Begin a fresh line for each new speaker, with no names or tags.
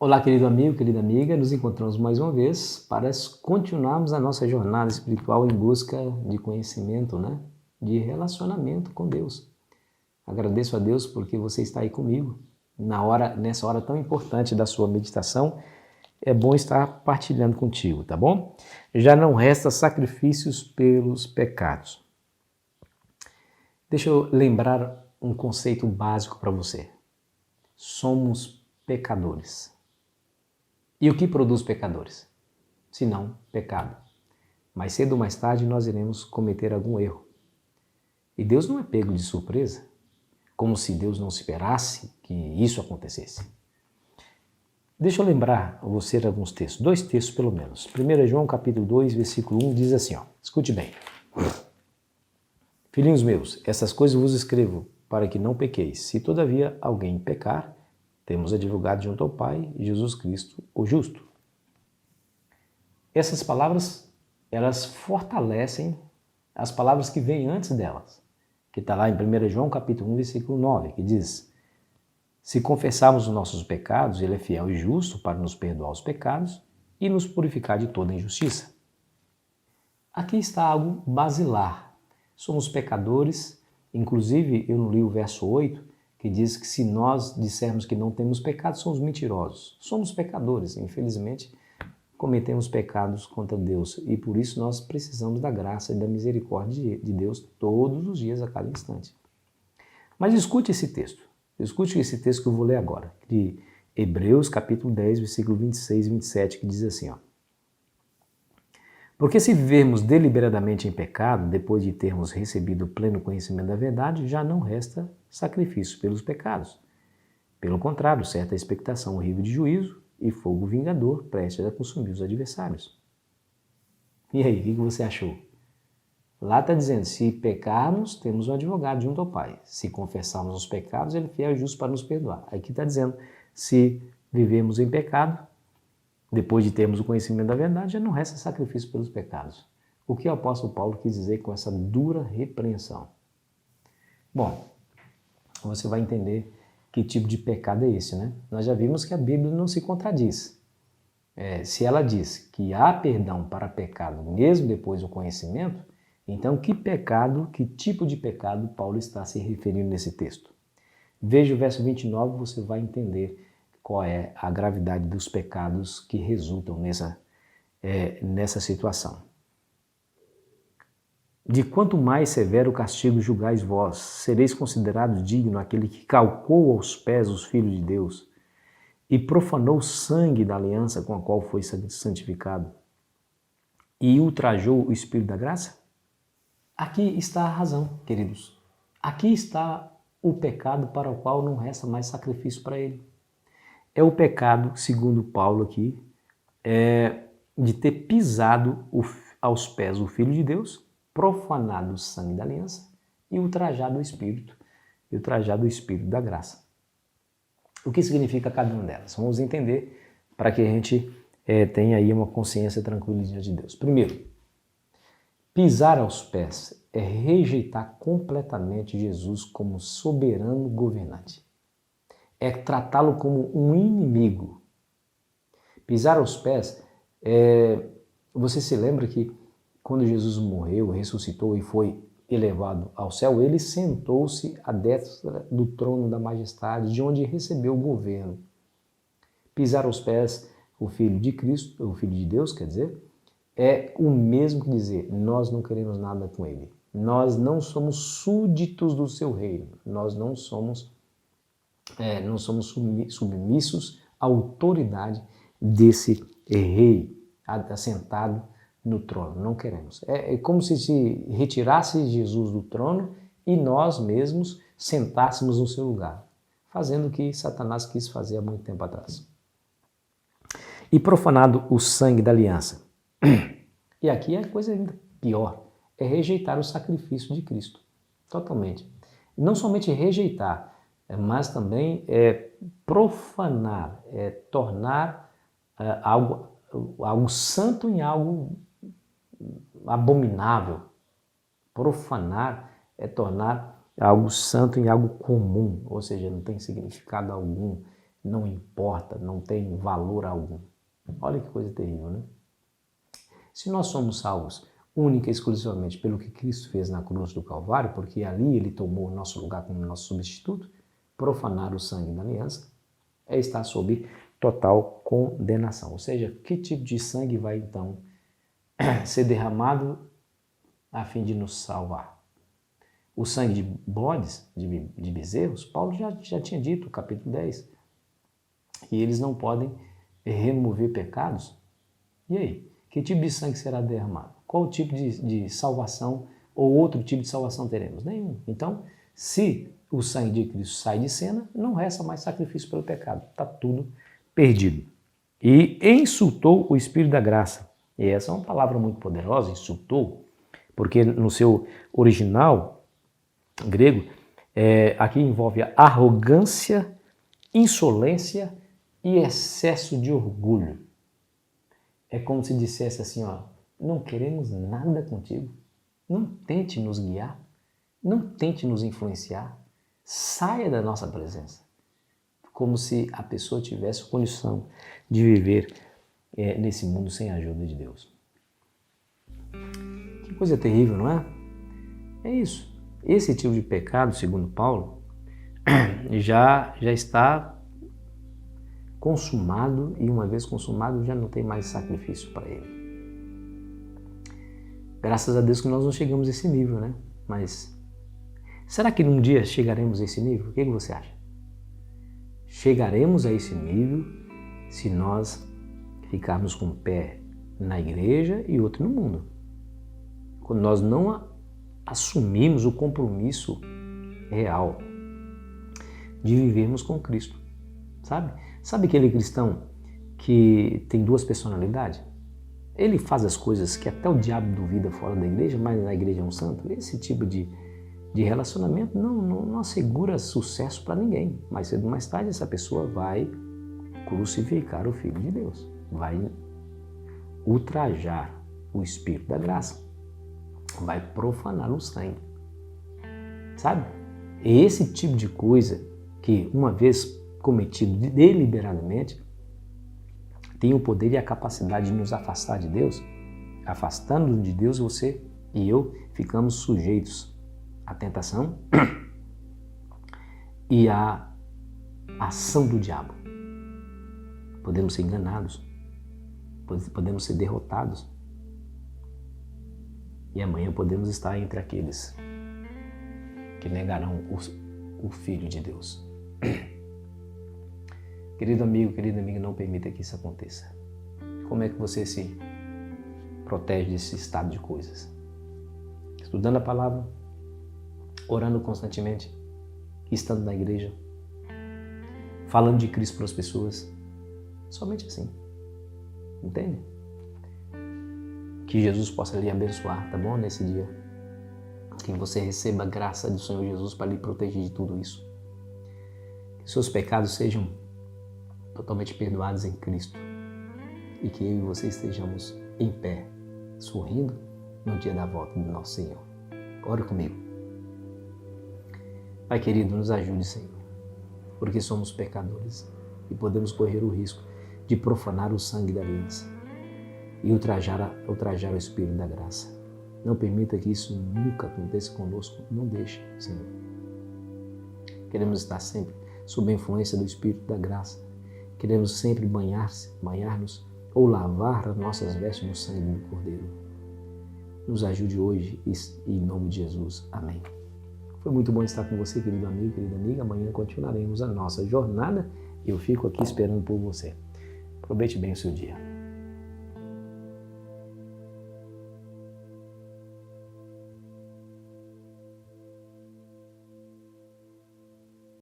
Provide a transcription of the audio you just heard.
Olá, querido amigo, querida amiga, nos encontramos mais uma vez para continuarmos a nossa jornada espiritual em busca de conhecimento, né? De relacionamento com Deus. Agradeço a Deus porque você está aí comigo nessa hora tão importante da sua meditação. É bom estar partilhando contigo, tá bom? Já não resta sacrifícios pelos pecados. Deixa eu lembrar um conceito básico para você. Somos pecadores. E o que produz pecadores? Se não, pecado. Mais cedo ou mais tarde nós iremos cometer algum erro. E Deus não é pego de surpresa, como se Deus não esperasse que isso acontecesse. Deixa eu lembrar a você alguns textos, 2 textos pelo menos. 1 João capítulo 2, versículo 1 diz assim, escute bem. Filhinhos meus, essas coisas vos escrevo para que não pequeis. Se todavia alguém pecar, temos advogado junto ao Pai, Jesus Cristo, o justo. Essas palavras, elas fortalecem as palavras que vêm antes delas, que está lá em 1 João capítulo 1, versículo 9, que diz: se confessarmos os nossos pecados, Ele é fiel e justo para nos perdoar os pecados e nos purificar de toda injustiça. Aqui está algo basilar. Somos pecadores, inclusive eu não li o verso 8, que diz que se nós dissermos que não temos pecado, somos mentirosos. Somos pecadores, infelizmente, cometemos pecados contra Deus e por isso nós precisamos da graça e da misericórdia de Deus todos os dias, a cada instante. Mas escute esse texto que eu vou ler agora, de Hebreus capítulo 10, versículo 26 e 27, que diz assim, porque se vivermos deliberadamente em pecado, depois de termos recebido o pleno conhecimento da verdade, já não resta sacrifício pelos pecados. Pelo contrário, certa expectação horrível de juízo e fogo vingador prestes a consumir os adversários. E aí, o que você achou? Lá está dizendo, se pecarmos, temos um advogado junto ao Pai. Se confessarmos os pecados, Ele é fiel e justo para nos perdoar. Aqui está dizendo, se vivemos em pecado, depois de termos o conhecimento da verdade, já não resta sacrifício pelos pecados. O que o apóstolo Paulo quis dizer com essa dura repreensão? Bom, você vai entender que tipo de pecado é esse, né? Nós já vimos que a Bíblia não se contradiz. Se ela diz que há perdão para pecado mesmo depois do conhecimento, então que tipo de pecado Paulo está se referindo nesse texto? Veja o verso 29, você vai entender qual é a gravidade dos pecados que resultam nessa situação. De quanto mais severo castigo julgais vós, sereis considerados digno aquele que calcou aos pés os filhos de Deus e profanou o sangue da aliança com a qual foi santificado e ultrajou o Espírito da graça? Aqui está a razão, queridos. Aqui está o pecado para o qual não resta mais sacrifício para ele. É o pecado, segundo Paulo aqui, de ter pisado aos pés o Filho de Deus, profanado o sangue da aliança e ultrajado o Espírito da graça. O que significa cada uma delas? Vamos entender para que a gente tenha aí uma consciência tranquila diante de Deus. Primeiro, pisar aos pés é rejeitar completamente Jesus como soberano governante. É tratá-lo como um inimigo. Pisar aos pés, você se lembra que quando Jesus morreu, ressuscitou e foi elevado ao céu, ele sentou-se à destra do trono da majestade, de onde recebeu o governo. Pisar aos pés o Filho de Cristo, o Filho de Deus, quer dizer, é o mesmo que dizer, nós não queremos nada com ele. Nós não somos súditos do seu reino. Nós não somos submissos à autoridade desse rei assentado no trono. Não queremos. É como se retirasse Jesus do trono e nós mesmos sentássemos no seu lugar, fazendo o que Satanás quis fazer há muito tempo atrás. E profanado o sangue da aliança. E aqui é coisa ainda pior, é rejeitar o sacrifício de Cristo, totalmente. Não somente rejeitar, mas também profanar, tornar algo santo em algo abominável. Profanar é tornar algo santo em algo comum, ou seja, não tem significado algum, não importa, não tem valor algum. Olha que coisa terrível, né? Se nós somos salvos única e exclusivamente pelo que Cristo fez na cruz do Calvário, porque ali ele tomou o nosso lugar como nosso substituto, profanar o sangue da aliança é estar sob total condenação. Ou seja, que tipo de sangue vai então ser derramado a fim de nos salvar? O sangue de bodes, de bezerros, Paulo já tinha dito, capítulo 10, e eles não podem remover pecados. E aí? Que tipo de sangue será derramado? Qual o tipo de salvação ou outro tipo de salvação teremos? Nenhum. Então, se o sangue de Cristo sai de cena, não resta mais sacrifício pelo pecado. Está tudo perdido. E insultou o Espírito da graça. E essa é uma palavra muito poderosa, insultou, porque no seu original grego, aqui envolve a arrogância, insolência e excesso de orgulho. É como se dissesse assim, ó, não queremos nada contigo, não tente nos guiar, não tente nos influenciar, saia da nossa presença. Como se a pessoa tivesse condição de viver nesse mundo sem a ajuda de Deus. Que coisa terrível, não é? É isso. Esse tipo de pecado, segundo Paulo, já está consumado, e uma vez consumado já não tem mais sacrifício para ele. Graças a Deus que nós não chegamos a esse nível, né? Mas será que num dia chegaremos a esse nível? O que você acha? Chegaremos a esse nível se nós ficarmos com um pé na igreja e outro no mundo. Quando nós não assumimos o compromisso real de vivermos com Cristo, sabe? Sabe aquele cristão que tem duas personalidades? Ele faz as coisas que até o diabo duvida fora da igreja, mas na igreja é um santo. Esse tipo de relacionamento não assegura sucesso para ninguém. Mais cedo ou mais tarde, essa pessoa vai crucificar o Filho de Deus, vai ultrajar o Espírito da graça, vai profanar o sangue, sabe? É esse tipo de coisa que, uma vez cometido deliberadamente, tem o poder e a capacidade de nos afastar de Deus. Afastando-nos de Deus, você e eu ficamos sujeitos à tentação e à ação do diabo. Podemos ser enganados, podemos ser derrotados, e amanhã podemos estar entre aqueles que negarão o Filho de Deus. Querido amigo, querida amiga, não permita que isso aconteça. Como é que você se protege desse estado de coisas? Estudando a palavra, orando constantemente, estando na igreja, falando de Cristo para as pessoas. Somente assim. Entende? Que Jesus possa lhe abençoar, tá bom? Nesse dia. Que você receba a graça do Senhor Jesus para lhe proteger de tudo isso. Que seus pecados sejam totalmente perdoados em Cristo. E que eu e você estejamos em pé, sorrindo no dia da volta do nosso Senhor. Ore comigo. Pai querido, nos ajude, Senhor, porque somos pecadores e podemos correr o risco de profanar o sangue da aliança e ultrajar o Espírito da graça. Não permita que isso nunca aconteça conosco. Não deixe, Senhor. Queremos estar sempre sob a influência do Espírito da graça. Queremos sempre banhar-nos ou lavar as nossas vestes no sangue do Cordeiro. Nos ajude hoje, em nome de Jesus. Amém. Foi muito bom estar com você, querido amigo, querida amiga. Amanhã continuaremos a nossa jornada e eu fico aqui esperando por você. Aproveite bem o seu dia.